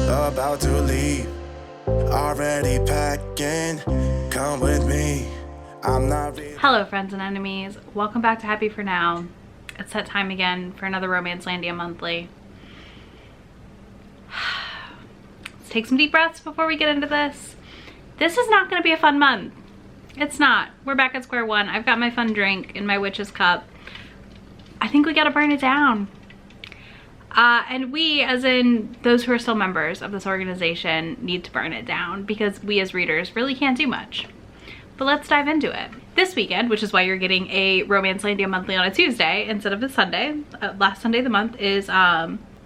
about to leave, already packing, come with me. I'm not really. Hello friends and enemies, welcome back to Happy For Now. It's that time again for another Romancelandia monthly. Let's take some deep breaths before we get into this. This is not going to be a fun month. It's not. We're back at square one. I've got my fun drink in my witch's cup. I think we gotta burn it down. And we, as in those who are still members of this organization, need to burn it down because we as readers really can't do much. But let's dive into it. This weekend, which is why you're getting a Romancelandia monthly on a Tuesday instead of a Sunday, last Sunday of the month is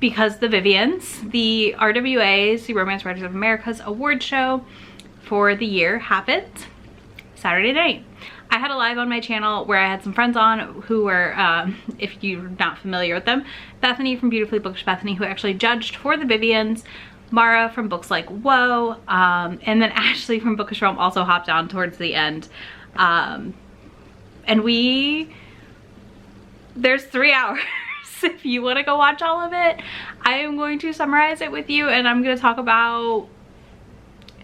because the Vivians, the RWA's, the Romance Writers of America's award show for the year happened Saturday night. I had a live on my channel where I had some friends on who were, if you're not familiar with them, Bethany from Beautifully Booked Bethany, who actually judged for the Vivians, Mara from Books Like Whoa, and then Ashley from Bookish Realm also hopped on towards the end. And there's 3 hours. If you want to go watch all of it, I am going to summarize it with you, and I'm going to talk about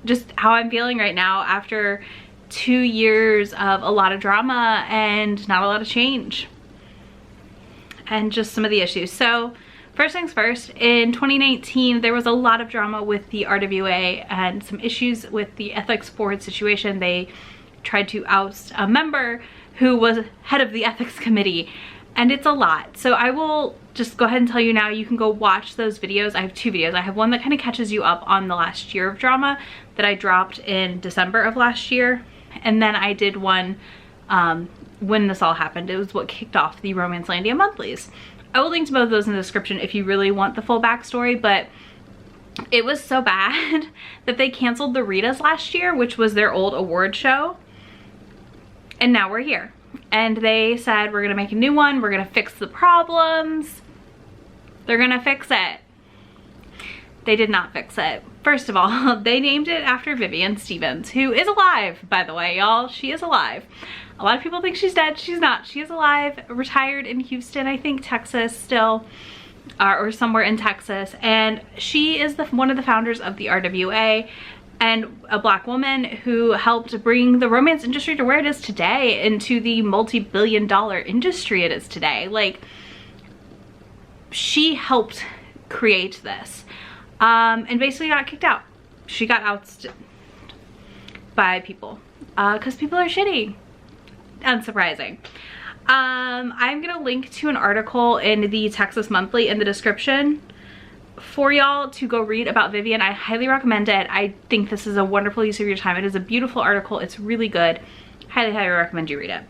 just how I'm feeling right now after 2 years of a lot of drama and not a lot of change, and just some of the issues. So first things first, in 2019 there was a lot of drama with the RWA and some issues with the ethics board situation. They tried to oust a member who was head of the ethics committee, and it's a lot. So I will just go ahead and tell you now, you can go watch those videos. I have 2 videos. I have one that kind of catches you up on the last year of drama that I dropped in December of last year. And then I did one when this all happened. It was what kicked off the Romancelandia monthlies. I will link to both of those in the description if you really want the full backstory, but it was so bad that they canceled the Readas last year, which was their old award show. And now we're here. And they said, we're gonna make a new one. We're gonna fix the problems. They're gonna fix it. They did not fix it. First of all, they named it after Vivian Stevens, who is alive, by the way, y'all. She is alive. A lot of people think she's dead. She's not. She is alive, retired in Houston, I think Texas still, or somewhere in Texas. And she is one of the founders of the RWA, and a Black woman who helped bring the romance industry to where it is today, into the multi-billion-dollar industry it is today. Like, she helped create this. And basically got kicked out. She got ousted by people because people are shitty. Unsurprising. I'm gonna link to an article in the Texas Monthly in the description for y'all to go read about Vivian. I highly recommend it. I think this is a wonderful use of your time. It is a beautiful article. It's really good. Highly, highly recommend you read it.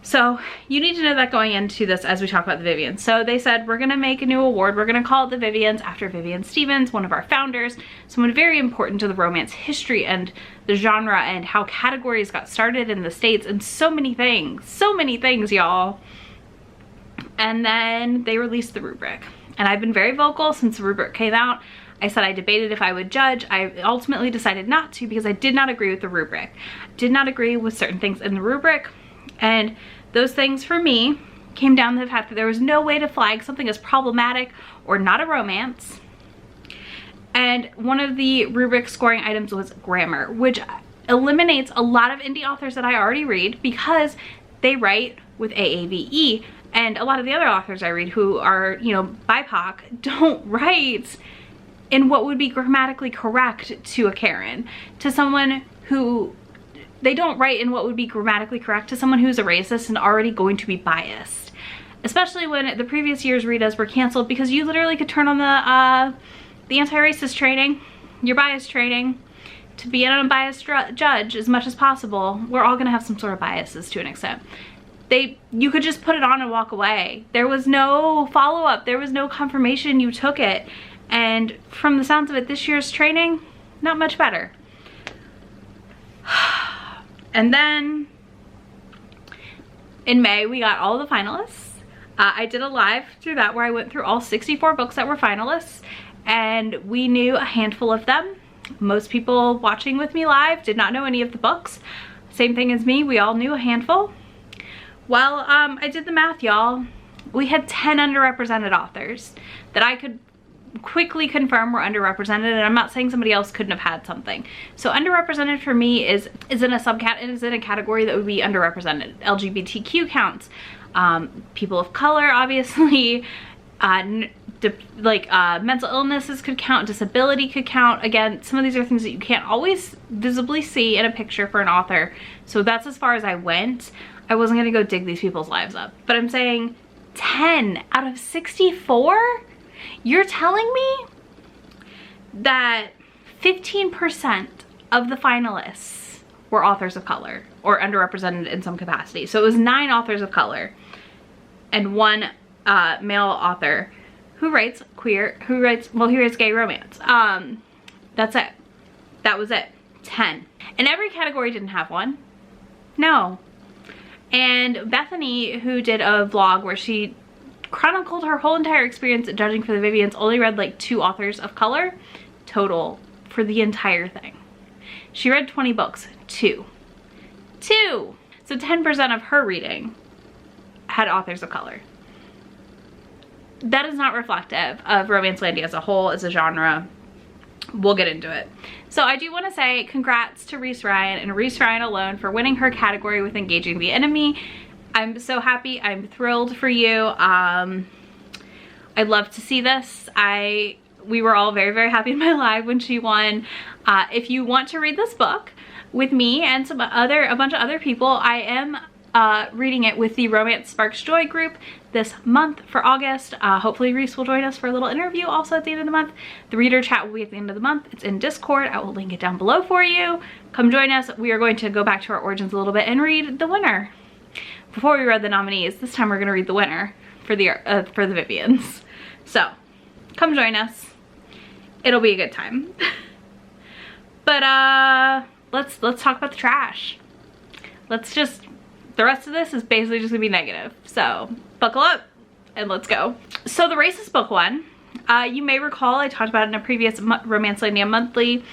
So you need to know that going into this as we talk about the Vivians. So they said, we're gonna make a new award. We're gonna call it the Vivians after Vivian Stevens, one of our founders, someone very important to the romance history and the genre and how categories got started in the States, and so many things, y'all. And then they released the rubric. And I've been very vocal since the rubric came out. I said I debated if I would judge. I ultimately decided not to because I did not agree with the rubric. Did not agree with certain things in the rubric. And those things for me came down to the fact that there was no way to flag something as problematic or not a romance. And one of the rubric scoring items was grammar, which eliminates a lot of indie authors that I already read because they write with AAVE. And a lot of the other authors I read who are, you know, BIPOC don't write in what would be grammatically correct to a Karen, to someone who they don't write in what would be grammatically correct to someone who's a racist and already going to be biased. Especially when the previous year's Readas were canceled because you literally could turn on the anti-racist training, your bias training, to be an unbiased judge as much as possible. We're all gonna have some sort of biases to an extent. You could just put it on and walk away. There was no follow-up. There was no confirmation you took it. And from the sounds of it, this year's training, not much better. And then in May, we got all the finalists. I did a live through that where I went through all 64 books that were finalists, and we knew a handful of them. Most people watching with me live did not know any of the books. Same thing as me, we all knew a handful. Well, I did the math, y'all. We had 10 underrepresented authors that I could quickly confirm were underrepresented, and I'm not saying somebody else couldn't have had something. So underrepresented for me is in a category that would be underrepresented. LGBTQ counts, people of color, obviously, mental illnesses could count, disability could count. Again, some of these are things that you can't always visibly see in a picture for an author. So that's as far as I went. I wasn't gonna go dig these people's lives up, but I'm saying 10 out of 64? You're telling me that 15% of the finalists were authors of color or underrepresented in some capacity. So it was 9 authors of color and 1 male author who writes queer, he writes gay romance. That's it. That was it. 10. And every category didn't have one. No. And Bethany, who did a vlog where she chronicled her whole entire experience judging for the Vivians, only read like 2 authors of color total for the entire thing. She read 20 books. 2. So 10% of her reading had authors of color. That is not reflective of Romancelandia as a whole, as a genre. We'll get into it. So I do want to say congrats to Reese Ryan and Reese Ryan alone for winning her category with Engaging the Enemy. I'm so happy. I'm thrilled for you. I'd love to see this. We were all very, very happy in my live when she won. If you want to read this book with me and a bunch of other people, I am reading it with the Romance Sparks Joy group this month for August. Hopefully Reese will join us for a little interview also at the end of the month. The reader chat will be at the end of the month. It's in Discord. I will link it down below for you. Come join us. We are going to go back to our origins a little bit and read the winner. Before we read the nominees, this time we're going to read the winner for the Vivians. So come join us. It'll be a good time. But let's talk about the trash. The rest of this is basically just gonna be negative. So buckle up and let's go. So the racist book one, you may recall I talked about it in a previous Romancelandia monthly.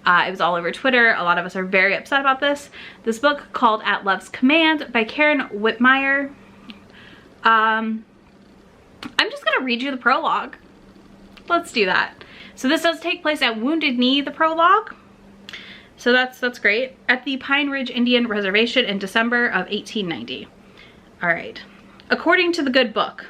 It was all over Twitter. A lot of us are very upset about this. This book called At Love's Command by Karen Whitmire. I'm just gonna read you the prologue. Let's do that. So this does take place at Wounded Knee, the prologue. So that's great. At the Pine Ridge Indian Reservation in December of 1890. All right. According to the good book,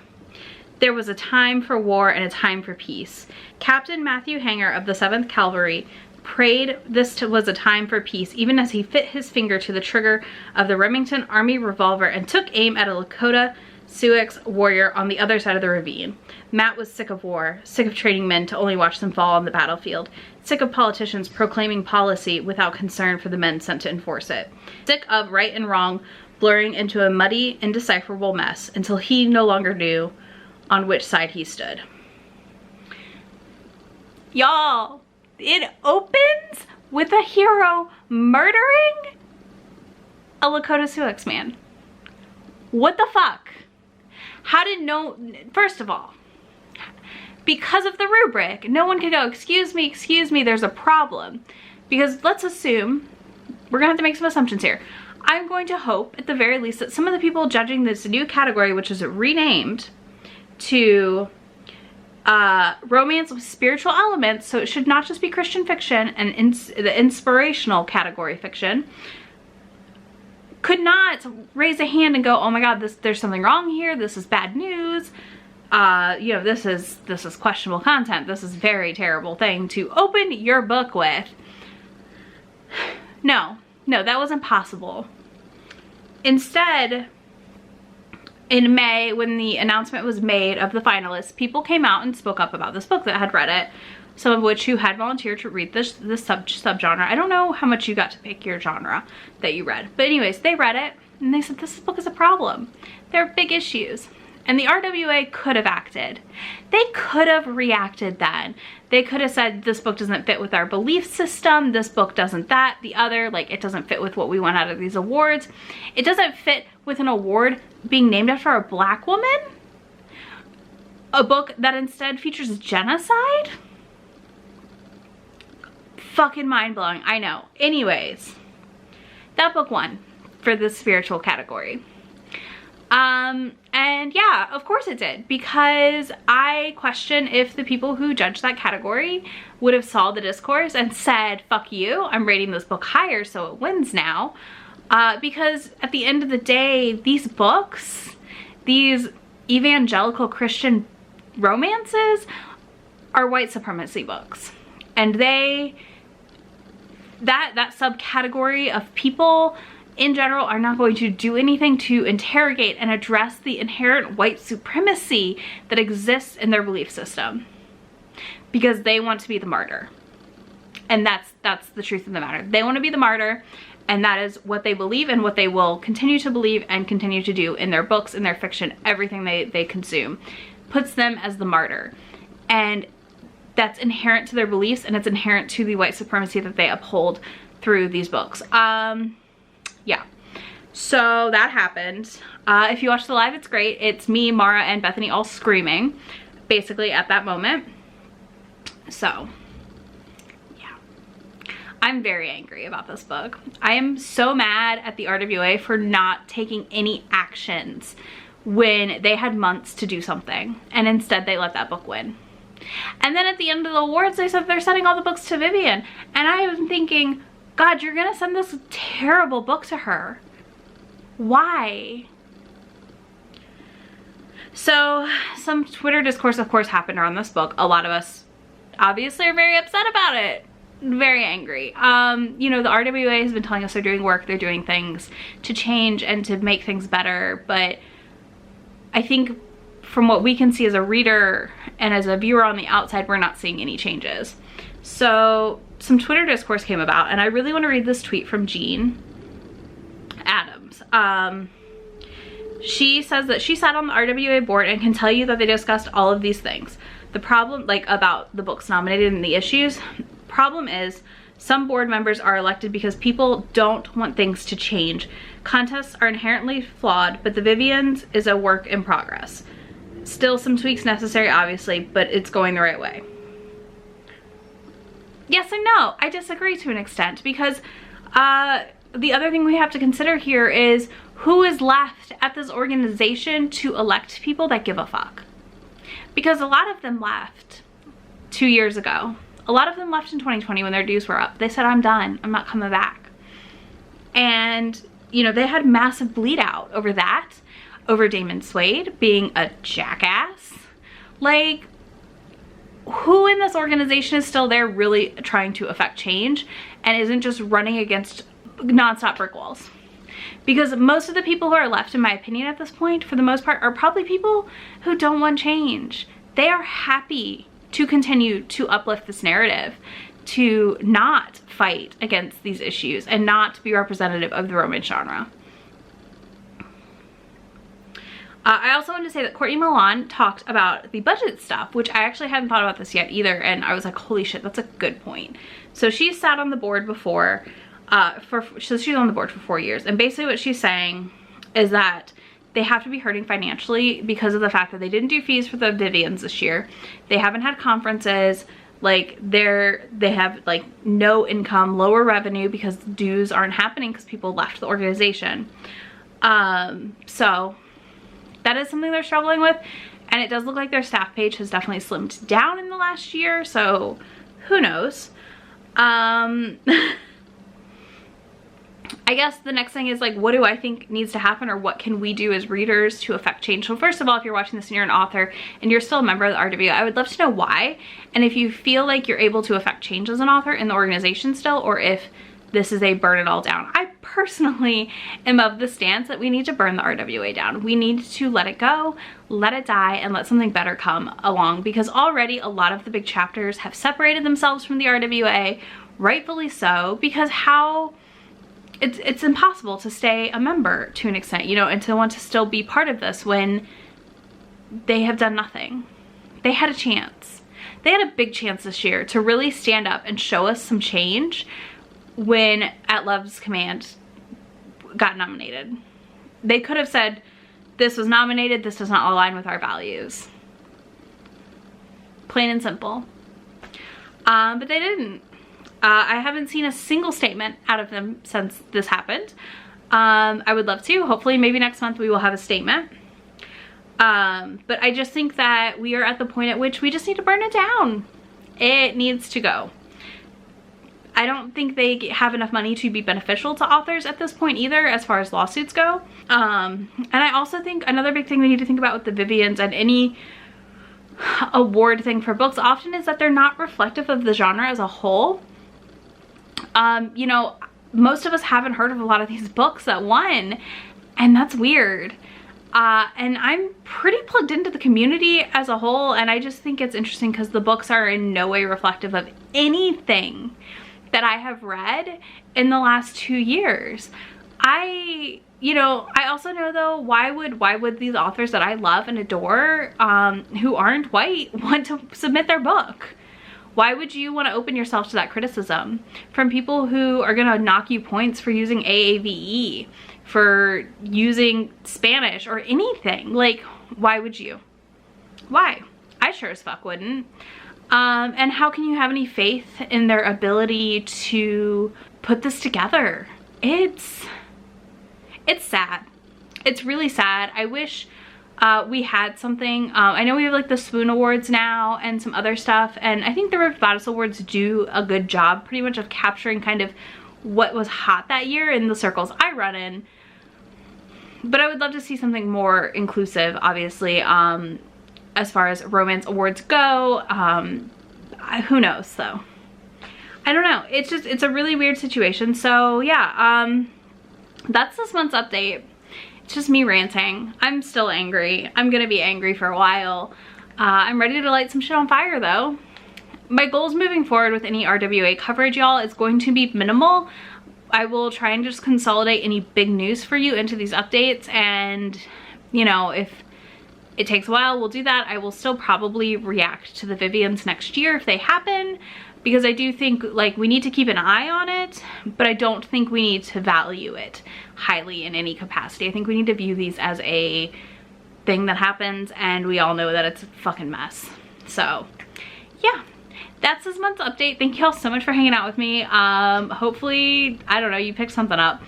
there was a time for war and a time for peace. Captain Matthew Hanger of the 7th Cavalry prayed this was a time for peace, even as he fit his finger to the trigger of the Remington Army revolver and took aim at a Lakota Sioux warrior on the other side of the ravine. Matt was sick of war, sick of training men to only watch them fall on the battlefield, sick of politicians proclaiming policy without concern for the men sent to enforce it, sick of right and wrong blurring into a muddy, indecipherable mess until he no longer knew on which side he stood. Y'all, it opens with a hero murdering a Lakota Sioux man. What the fuck? First of all, because of the rubric, no one could go, excuse me, there's a problem. Because let's assume, we're gonna have to make some assumptions here. I'm going to hope, at the very least, that some of the people judging this new category, which is renamed to romance with spiritual elements, so it should not just be Christian fiction and the inspirational category fiction, could not raise a hand and go, oh my god, there's something wrong here, this is bad news, you know, this is questionable content, this is a very terrible thing to open your book with. No, that wasn't possible. Instead, in May, when the announcement was made of the finalists, people came out and spoke up about this book that had read it, some of which who had volunteered to read this subgenre. I don't know how much you got to pick your genre that you read, but anyways, they read it and they said this book is a problem. There are big issues. And the RWA could have acted. They could have reacted then. They could have said, this book doesn't fit with our belief system, this book doesn't that, the other, like it doesn't fit with what we want out of these awards. It doesn't fit with an award being named after a black woman? A book that instead features genocide? Fucking mind-blowing, I know. Anyways, that book won for the spiritual category. And yeah, of course it did, because I question if the people who judged that category would have saw the discourse and said, fuck you, I'm rating this book higher so it wins now. Because at the end of the day, these books, these evangelical Christian romances are white supremacy books. And that subcategory of people in general are not going to do anything to interrogate and address the inherent white supremacy that exists in their belief system, because they want to be the martyr. And that's the truth of the matter. They want to be the martyr, and that is what they believe and what they will continue to believe and continue to do in their books, in their fiction, everything they consume puts them as the martyr. And that's inherent to their beliefs, and it's inherent to the white supremacy that they uphold through these books. Yeah, so that happened. If you watch the live, it's great. It's me, Mara, and Bethany all screaming basically at that moment. So yeah, I'm very angry about this book. I am so mad at the RWA for not taking any actions when they had months to do something, and instead they let that book win. And then at the end of the awards, they said they're sending all the books to Vivian, and I am thinking, God, you're gonna send this terrible book to her. Why? So some Twitter discourse, of course, happened around this book. A lot of us obviously are very upset about it. Very angry. You know, the RWA has been telling us they're doing work, they're doing things to change and to make things better, but I think from what we can see as a reader and as a viewer on the outside, we're not seeing any changes. So some Twitter discourse came about, and I really want to read this tweet from Jean Adams. She says that she sat on the RWA board and can tell you that they discussed all of these things. The problem, like about the books nominated and the issues, problem is some board members are elected because people don't want things to change. Contests are inherently flawed, but the Vivians is a work in progress. Still some tweaks necessary, obviously, but it's going the right way. Yes and no. I disagree to an extent, because the other thing we have to consider here is who is left at this organization to elect people that give a fuck. Because a lot of them left 2 years ago. A lot of them left in 2020 when their dues were up. They said, I'm done. I'm not coming back. And, you know, they had massive bleed out over that, over Damon Suede being a jackass. Like, who in this organization is still there really trying to affect change and isn't just running against nonstop brick walls? Because most of the people who are left, in my opinion at this point, for the most part, are probably people who don't want change. They are happy to continue to uplift this narrative, to not fight against these issues and not be representative of the romance genre. I also wanted to say that Courtney Milan talked about the budget stuff, which I actually hadn't thought about this yet either, and I was like, holy shit, that's a good point. So she sat on the board before, so she's on the board for 4 years, and basically what she's saying is that they have to be hurting financially because of the fact that they didn't do fees for the Vivians this year. They haven't had conferences, like they have like no income, lower revenue because dues aren't happening because people left the organization. So that is something they're struggling with, and it does look like their staff page has definitely slimmed down in the last year, so who knows. I guess the next thing is like, what do I think needs to happen, or what can we do as readers to affect change? So first of all, if you're watching this and you're an author and you're still a member of the RWA, I would love to know why, and if you feel like you're able to affect change as an author in the organization still, or if this is a burn it all down. I personally am of the stance that we need to burn the RWA down. We need to let it go, let it die, and let something better come along, because already a lot of the big chapters have separated themselves from the RWA, rightfully so, because it's impossible to stay a member to an extent, you know, and to want to still be part of this when they have done nothing. They had a chance. They had a big chance this year to really stand up and show us some change when At Love's Command got nominated. They could have said, this was nominated, this does not align with our values. Plain and simple. But they didn't. I haven't seen a single statement out of them since this happened. I would love to. Hopefully maybe next month we will have a statement. But I just think that we are at the point at which we just need to burn it down. It needs to go. I don't think they have enough money to be beneficial to authors at this point either, as far as lawsuits go. And I also think another big thing we need to think about with the Vivians and any award thing for books often is that they're not reflective of the genre as a whole. You know, most of us haven't heard of a lot of these books that won, and that's weird. And I'm pretty plugged into the community as a whole, and I just think it's interesting because the books are in no way reflective of anything that I have read in the last 2 years. You know, I also know though, why would these authors that I love and adore, who aren't white, want to submit their book? Why would you want to open yourself to that criticism from people who are gonna knock you points for using AAVE, for using Spanish or anything? Like, why would you? Why? I sure as fuck wouldn't. And how can you have any faith in their ability to put this together? It's sad. It's really sad. I wish we had something. I know we have like the Spoon Awards now and some other stuff, and I think the Rift Bodice Awards do a good job pretty much of capturing kind of what was hot that year in the circles I run in. But I would love to see something more inclusive, obviously, as far as romance awards go. Who knows though? I don't know. It's a really weird situation. So yeah, that's this month's update. It's just me ranting. I'm still angry. I'm gonna be angry for a while. I'm ready to light some shit on fire though. My goals moving forward with any RWA coverage, y'all, is going to be minimal. I will try and just consolidate any big news for you into these updates, and you know, if it takes a while, we'll do that. I will still probably react to the Vivians next year if they happen, because I do think like we need to keep an eye on it, but I don't think we need to value it highly in any capacity. I think we need to view these as a thing that happens, and we all know that it's a fucking mess. So yeah, that's this month's update. Thank you all so much for hanging out with me. Hopefully, I don't know, you picked something up,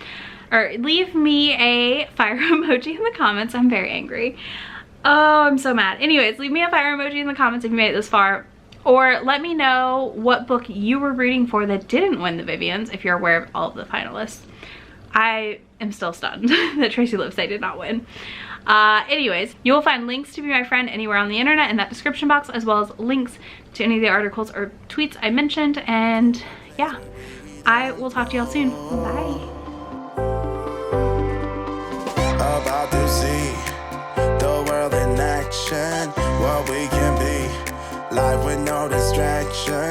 or leave me a fire emoji in the comments. I'm very angry. Oh, I'm so mad. Anyways, leave me a fire emoji in the comments if you made it this far, or let me know what book you were rooting for that didn't win the Vivians, if you're aware of all of the finalists. I am still stunned that Tracy Lipsay did not win. Anyways, you will find links to Be My Friend anywhere on the internet in that description box, as well as links to any of the articles or tweets I mentioned. And yeah, I will talk to y'all soon. Bye. About to see the world in action, what we can be, life with no distraction.